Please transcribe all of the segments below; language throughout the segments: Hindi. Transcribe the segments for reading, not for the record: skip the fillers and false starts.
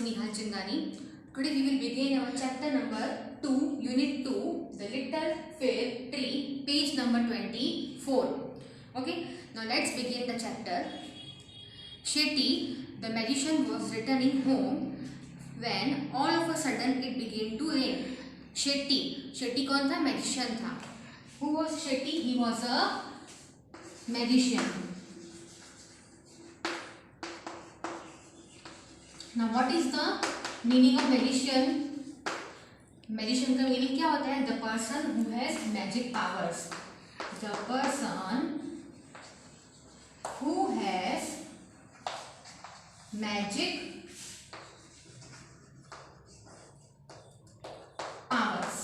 Nihal Chindani. Today we will begin our chapter number 2, Unit 2, The Little Fir Tree, page number 24. Okay, now let's begin the chapter. Shetty, the magician, was returning home when all of a sudden it began to rain. Shetty कौन था? Magician था. Who was Shetty? He was a magician. Now what is the meaning of magician? Magician का meaning क्या होता है? The person who has magic powers. The person who has magic powers.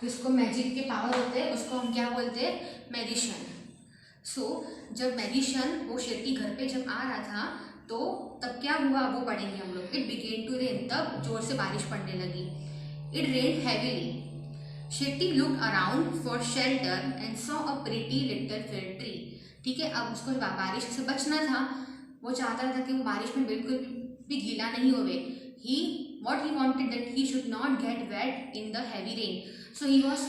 जिसको मैजिक के पावर होते हैं उसको हम क्या बोलते हैं? मैजिशियन. सो जब मैजिशियन वो शेट्टी घर पे जब आ रहा था तो तब क्या हुआ वो पढ़ेंगे हम लोग. इट बिगेन टू रेन, तब जोर से बारिश पड़ने लगी. It rain heavily. Shetty looked around for shelter and saw a pretty little फिर ट्री. ठीक है, अब उसको बारिश से बचना था. वो चाहता था कि वो बारिश में बिल्कुल भी गीला नहीं होवे. What he wanted that he should not get wet in the heavy rain. So he was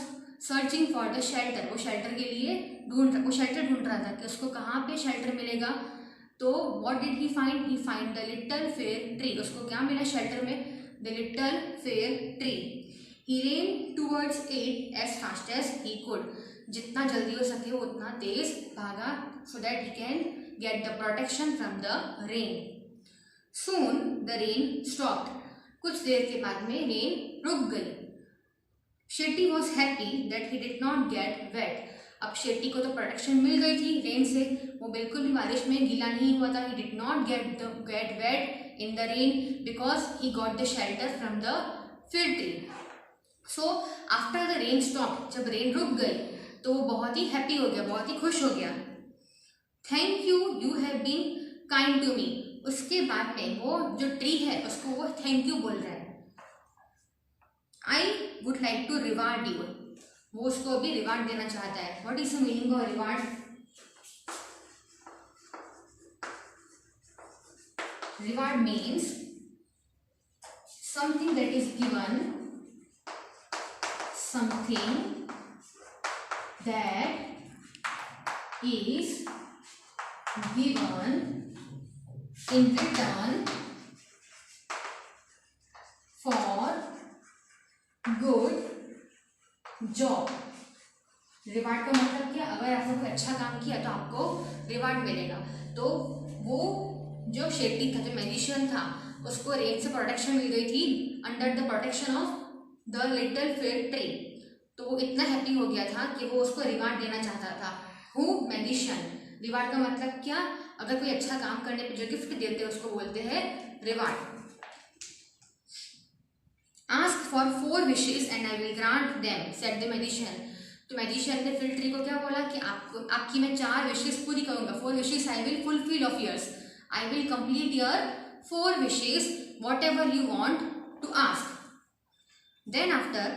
searching for the shelter. वो शेल्टर के लिए वो शेल्टर ढूंढ रहा था कि उसको कहाँ पे शेल्टर मिलेगा. तो what did he find? He find the little fir tree. उसको क्या मिला शेल्टर में? The little fir tree. He ran towards it as fast as he could. जितना जल्दी हो सके वो उतना तेज भागा so that he can get the protection from the rain. Soon the rain stopped. कुछ देर के बाद में रेन रुक गई. Shetty was happy that he did not get wet. अब शेट्टी को तो प्रोटेक्शन मिल गई थी रेन से, वो बिल्कुल भी बारिश में गीला नहीं हुआ था. He did not get wet in the rain because he got the shelter from the fir tree. So after the rain stop, जब रेन रुक गई तो वो बहुत ही हैप्पी हो गया, बहुत ही खुश हो गया. Thank you, you have been kind to me. उसके बाद में वो जो ट्री है उसको वो थैंक यू बोल रहा है. I would like to reward you. वो उसको अभी रिवार्ड देना चाहता है. What is the meaning of reward? Reward means something that is given, something that is given in return for good job. Reward का मतलब क्या? अगर आपने कोई अच्छा काम किया तो आपको रिवार्ड मिलेगा. तो वो जो शेट्टी था, जो मैजिशियन था, उसको रेन से प्रोटेक्शन मिल गई थी under the protection of the little फिर ट्री. तो वो इतना हैप्पी हो गया था कि वो उसको रिवार्ड देना चाहता था. हु? मैजिशियन. रिवार्ड का मतलब क्या? अगर कोई अच्छा काम करने पे जो गिफ्ट देते हैं उसको बोलते हैं reward. Ask for 4 wishes and I will grant them, said the magician. तो मैजिशियन ने फिर ट्री को क्या बोला कि आपकी मैं 4 विशेष पूरी करूंगा. 4 wishes I will fulfill of yours. I will complete your 4 wishes, whatever you want to ask. Then after,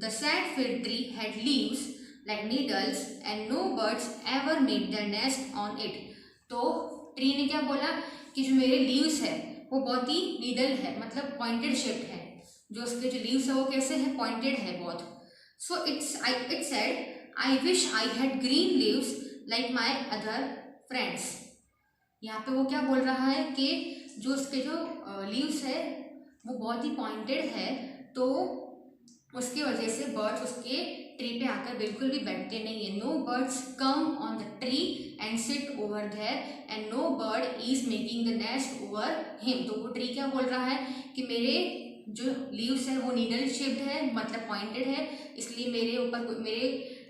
the sad fir tree had leaves like needles and no birds ever made their nest on it. तो ट्री ने क्या बोला कि जो मेरे लीव्स है वो बहुत ही नीडल है, मतलब पॉइंटेड शेप्ड है. जो उसके जो लीव्स है वो कैसे है? पॉइंटेड है बहुत. So it said I wish I had green leaves like my other friends. यहाँ पे वो क्या बोल रहा है कि जो उसके जो लीव्स है वो बहुत ही पॉइंटेड है, तो उसकी वजह से बर्ड्स उसके ट्री पे आकर बिल्कुल भी बैठते नहीं है. No birds come on the tree and sit over there and no bird is making the nest over him. तो वो ट्री क्या बोल रहा है कि मेरे जो लीव्स है वो नीडल शेप्ड है, मतलब पॉइंटेड है, इसलिए मेरे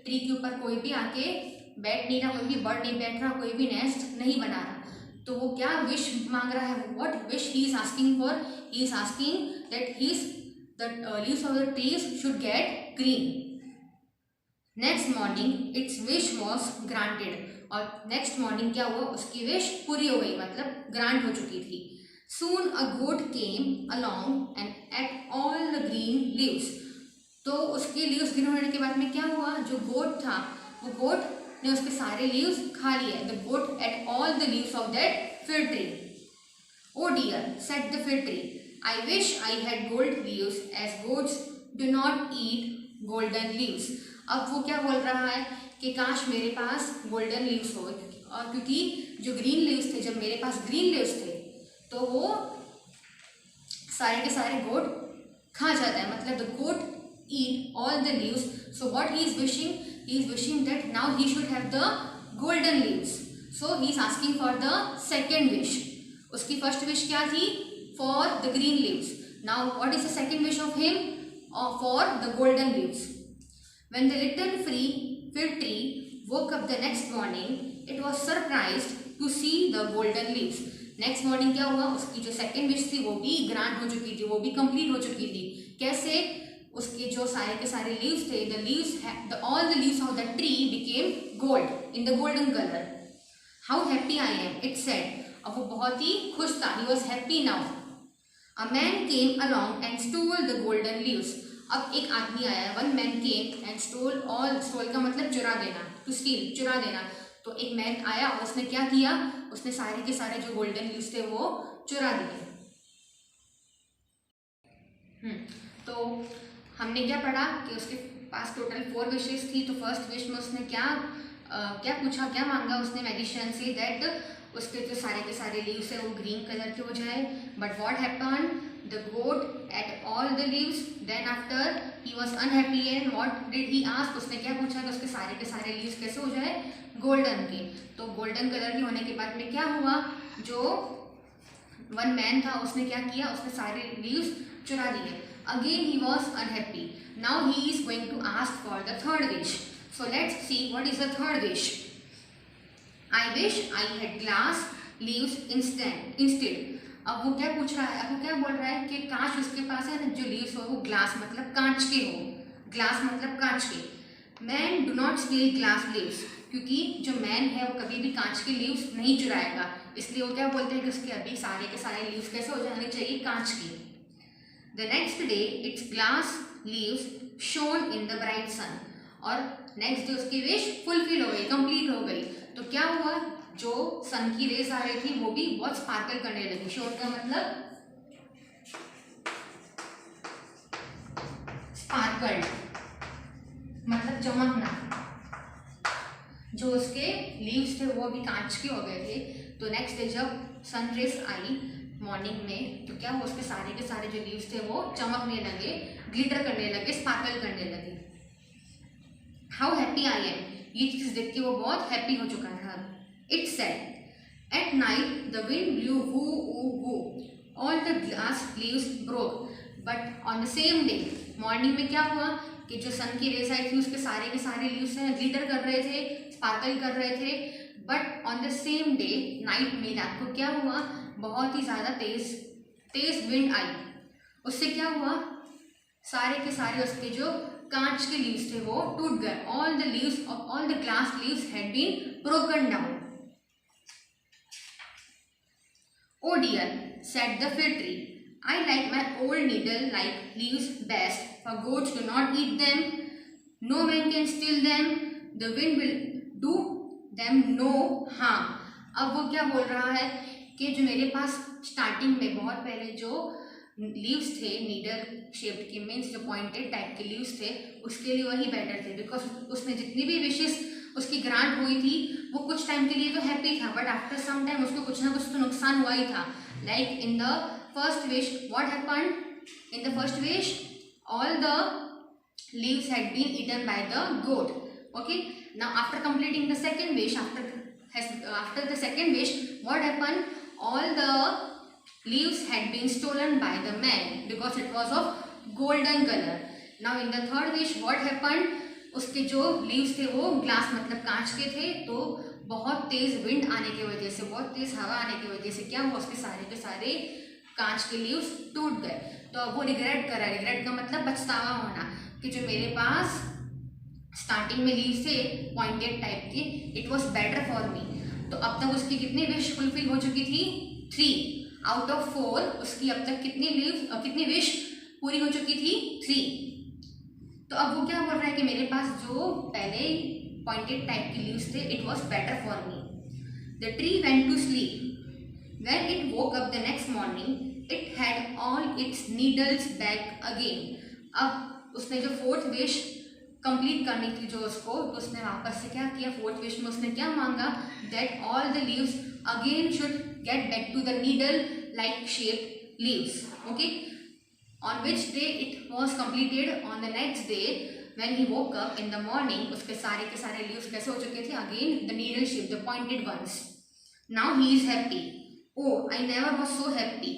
ट्री के ऊपर कोई भी आके बैठ नहीं रहा, कोई भी बर्ड नहीं बैठ रहा, कोई भी नेस्ट नहीं बना रहा. तो वो क्या विश मांग रहा है? What wish he is asking for? He is asking that the leaves of the trees should get green. Next morning its wish was granted. और next morning क्या हुआ? उसकी wish पूरी हो गई, मतलब grant हो चुकी थी. Soon a goat came along and ate all the green leaves. तो उसके leaves green होने के बाद में क्या हुआ? जो goat था वो goat ने उसके सारे leaves खा लिए. The goat ate all the leaves of that fir tree. Oh dear, said the fir tree. I wish I had gold leaves as goats do not eat golden leaves. अब वो क्या बोल रहा है कि काश मेरे पास गोल्डन लीव्स हो, और क्योंकि जो ग्रीन लीव्स थे, जब मेरे पास ग्रीन लीव्स थे तो वो सारे के सारे गोट खा जाता है, मतलब the goat eat all the leaves. So what he is wishing? He is wishing that now he should have the golden leaves. So he is asking for the second wish. उसकी first wish क्या थी? For the green leaves. Now what is the second wish of him? For the golden leaves. When the little fig tree woke up the next morning, it was surprised to see the golden leaves. Next morning क्या हुआ? उसकी जो सेकेंड विश थी वो भी ग्रांट हो चुकी थी, वो भी कंप्लीट हो चुकी थी. कैसे? उसके जो सारे के सारे लीव्स थे, all the leaves of the tree became gold, in the golden color. How happy I am, it said. अब वो बहुत ही खुश था. He was happy now. A man came along and stole the golden leaves. अब एक आदमी आया. One man came and stole का मतलब चुरा देना, to steal, चुरा देना. तो एक मैन आया और उसने क्या किया? उसने सारे के सारे जो गोल्डन लीव्स थे वो चुरा दिए. तो हमने क्या पढ़ा कि उसके पास टोटल 4 विशेस थी. तो फर्स्ट विश में उसने क्या पूछा, क्या मांगा उसने मैजिशियन से? दैट उसके जो सारे के सारे लीव्स है वो ग्रीन कलर के हो जाए. But what happened? The goat ate all the leaves. Then after he was unhappy and what did he ask? उसने क्या पूछा कि उसके सारे के सारे लीव्स कैसे हो जाए? गोल्डन के. तो गोल्डन कलर के होने के बाद में क्या हुआ? जो वन मैन था उसने क्या किया? उसने सारे लीव्स चुरा दिए. Again he was unhappy. Now he is going to ask for the third wish. So let's see what is the third wish. I wish I had glass leaves instead. अब वो क्या पूछ रहा है? अब वो क्या बोल रहा है कि काश उसके पास है ना जो लीव्स हो वो ग्लास मतलब कांच के हो. ग्लास मतलब कांच के. Man do not steel glass leaves. क्योंकि जो मैन है वो कभी भी कांच के लीव्स नहीं चुराएगा. इसलिए वो क्या बोलते हैं कि उसके अभी सारे के सारे लीव्स कैसे हो जाने चाहिए? कांच के. The next day its glass leaves shone in the bright sun. और नेक्स्ट डे उसकी विश फुलफिल हो गई, कंप्लीट हो गई. तो क्या हुआ? जो सन की रेज आ रही थी वो भी बहुत स्पार्कल करने लगी. शोन का मतलब स्पार्कल्ड, मतलब चमकना. जो उसके लीव्स थे वो भी कांच के हो गए थे. तो नेक्स्ट डे जब सन रेज आई मॉर्निंग में तो क्या हुआ? उसके सारे के सारे जो लीव्स थे वो चमकने लगे, ग्लिटर करने लगे, स्पार्कल करने लगे. How happy I am. ये चीज देख के वो बहुत हैप्पी हो चुका था. It said at night the wind blew woo woo woo all the glass leaves broke. But on the same day morning में क्या हुआ कि जो सन की रेज आई थी उसके सारे के लीव्स ग्लिटर कर रहे थे, स्पार्कल कर रहे थे. But on the same day night में रात को क्या हुआ? बहुत ही ज़्यादा तेज विंड आई. उससे क्या हुआ? सारे के सारे उसके जो कांच के लीव्स थे वो टूट गए. All the leaves of all the glass leaves had been broken down. Oh dear said the fig tree, I like my old needle like leaves best, for goats do not eat them, no man can steal them, the wind will do them no harm. अब वो क्या बोल रहा है कि जो मेरे पास स्टार्टिंग में बहुत पहले जो लीव्स थे नीडल शेप्ड के, मीन्स जो पॉइंटेड टाइप के लीव्स थे, उसके लिए वही बेटर थे. बिकॉज उसने जितनी भी विशेस उसकी ग्रांट हुई थी वो कुछ टाइम के लिए तो हैप्पी था, बट आफ्टर सम टाइम उसको कुछ ना कुछ तो नुकसान हुआ ही था. Like in the first wish what happened? In the first wish all the leaves had been eaten by the goat. Okay, now after completing the second wish, after the second wish what happened? All the leaves had been stolen by the man because it was of golden color. Now in the third wish what happened? उसके जो leaves थे वो ग्लास मतलब कांच के थे. तो बहुत तेज विंड आने की वजह से, बहुत तेज हवा आने की वजह से क्या हुआ? उसके सारे के सारे कांच के लीव्स टूट गए. तो अब वो रिग्रेट कर रहा है. रिग्रेट का मतलब पछतावा होना कि जो मेरे पास स्टार्टिंग में लीव्स थे पॉइंटेड टाइप के, इट वॉज बेटर फॉर मी. तो अब तक उसकी कितनी विश फुलफिल हो चुकी थी? 3 आउट ऑफ 4. उसकी अब तक कितनी विश पूरी हो चुकी थी? 3. तो अब वो क्या बोल रहा है कि मेरे पास जो पहले पॉइंटेड टाइप की लीव्स थे it was better for me. The tree went to sleep. When it woke up the next morning it had all its needles back again. अब उसने जो फोर्थ विश कंप्लीट करनी थी जो उसको, तो उसने वापस से क्या किया, फोर्थ विश में उसने क्या मांगा, that all the leaves again should get back to the needle like shape leaves. Okay, on which day it was completed, on the next day when he woke up in the morning, उसके सारे के सारे leaves कैसे हो चुके थे, again the needle shape, the pointed ones. Now he is happy. Oh, I never was so happy.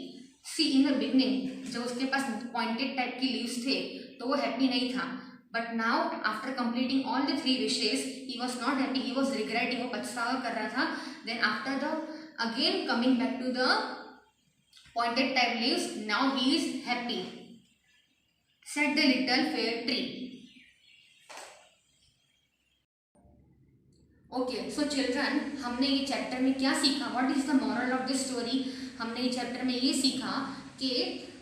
See, in the beginning जब उसके पास pointed type की leaves थे तो वो happy नहीं था, but now after completing all the 3 wishes he was not happy, he was regretting, वो पछतावा कर रहा था. Then after the again coming back to the pointed type leaves, now he is happy. Said the little fair tree. Okay, so children, हमने ये चैप्टर में क्या सीखा, what is the moral of this story. हमने ये चैप्टर में ये सीखा कि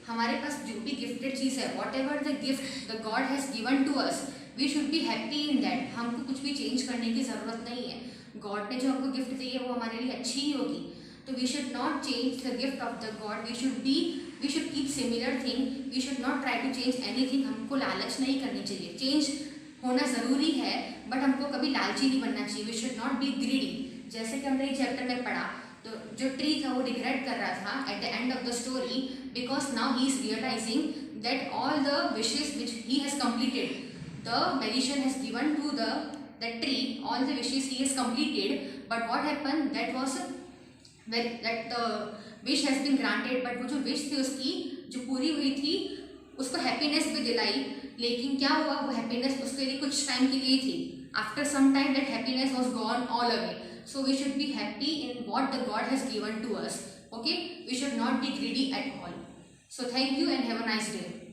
हमारे पास जो भी गिफ्टेड चीज़ है, whatever the gift the god has given to us, we should be happy in that. हमको कुछ भी चेंज करने की ज़रूरत नहीं है. गॉड ने जो हमको गिफ्ट दी है वो हमारे लिए अच्छी ही होगी. तो we should not change the gift of the god. We should keep similar thing. We should not try to change anything. हमको लालच नहीं करनी चाहिए. चेंज होना ज़रूरी है बट हमको कभी लालची नहीं बनना चाहिए. We should not be greedy. जैसे कि हमने ये चैप्टर में पढ़ा, तो जो ट्री था वो रिग्रेट कर रहा था at the end of the story, because now he is realizing that all the wishes which he has completed, the magician has given to the tree all the wishes he has completed. But what happen, that was that the wish has been granted. But वो जो विश थी उसकी जो पूरी हुई थी उसको हैप्पीनेस भी दिलाई, लेकिन क्या हुआ, वो हैप्पीनेस उसके लिए कुछ टाइम के लिए थी. After some time that happiness was gone all away. So we should be happy in what the god has given to us. Okay, we should not be greedy at all. So thank you and have a nice day.